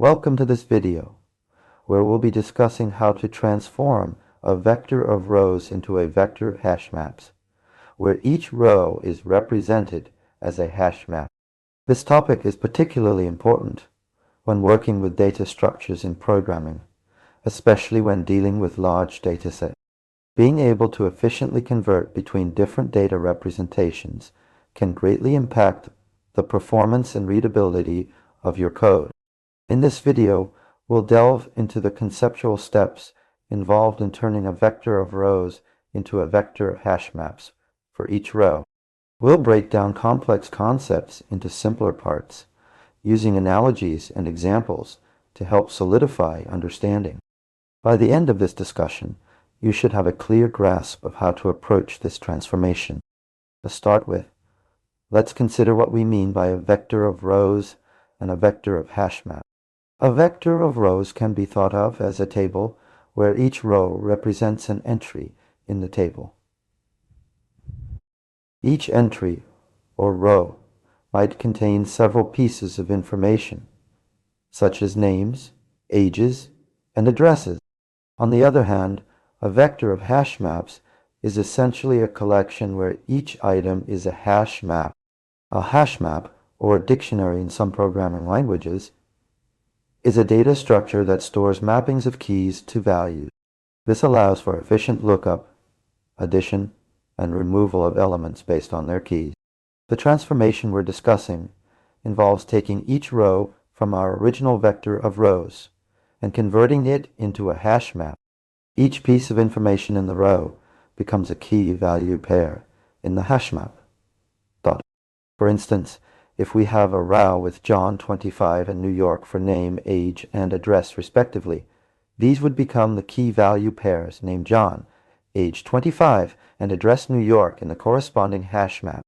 Welcome to this video, where we'll be discussing how to transform a vector of rows into a vector of hash maps, where each row is represented as a hash map. This topic is particularly important when working with data structures in programming, especially when dealing with large datasets. Being able to efficiently convert between different data representations can greatly impact the performance and readability of your code. In this video, we'll delve into the conceptual steps involved in turning a vector of rows into a vector of hash maps for each row. We'll break down complex concepts into simpler parts, using analogies and examples to help solidify understanding. By the end of this discussion, you should have a clear grasp of how to approach this transformation. To start with, let's consider what we mean by a vector of rows and a vector of hash map. A vector of rows can be thought of as a table where each row represents an entry in the table. Each entry, or row, might contain several pieces of information, such as names, ages, and addresses. On the other hand, a vector of hash maps is essentially a collection where each item is a hash map. A hash map, or a dictionary in some programming languages, is a data structure that stores mappings of keys to values. This allows for efficient lookup, addition, and removal of elements based on their keys. The transformation we're discussing involves taking each row from our original vector of rows and converting it into a hash map. Each piece of information in the row becomes a key value pair in the hash map. For instance, if we have a row with John 25 and New York for name, age, and address respectively, these would become the key value pairs name John, age 25, and address New York in the corresponding hash map.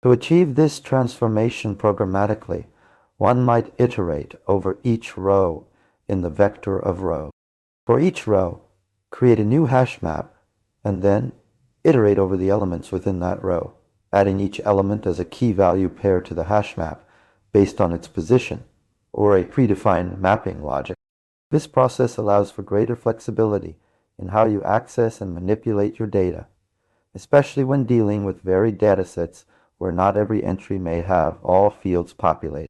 To achieve this transformation programmatically, one might iterate over each row in the vector of rows. For each row, create a new hash map, and then iterate over the elements within that row, adding each element as a key value pair to the hash map based on its position or a predefined mapping logic. This process allows for greater flexibility in how you access and manipulate your data, especially when dealing with varied datasets where not every entry may have all fields populated.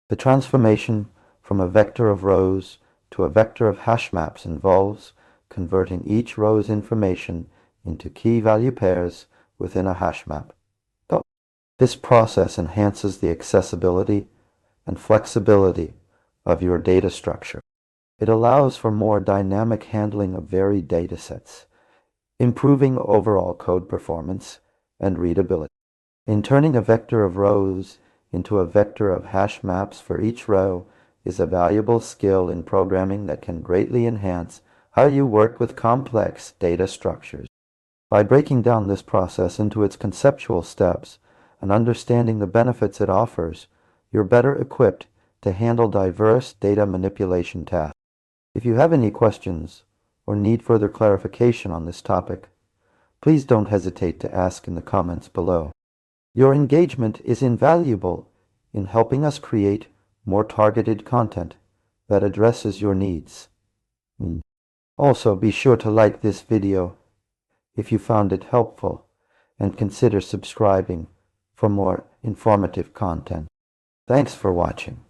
The transformation from a vector of rows to a vector of hash maps involves converting each row's information into key value pairs within a hash map. This process enhances the accessibility and flexibility of your data structure. It allows for more dynamic handling of varied datasets, improving overall code performance and readability. In turning a vector of rows into a vector of hash maps for each row is a valuable skill in programming that can greatly enhance how you work with complex data structures. By breaking down this process into its conceptual steps and understanding the benefits it offers, you're better equipped to handle diverse data manipulation tasks. If you have any questions or need further clarification on this topic, please don't hesitate to ask in the comments below. Your engagement is invaluable in helping us create more targeted content that addresses your needs. Also, be sure to like this video if you found it helpful and consider subscribing for more informative content. Thanks for watching.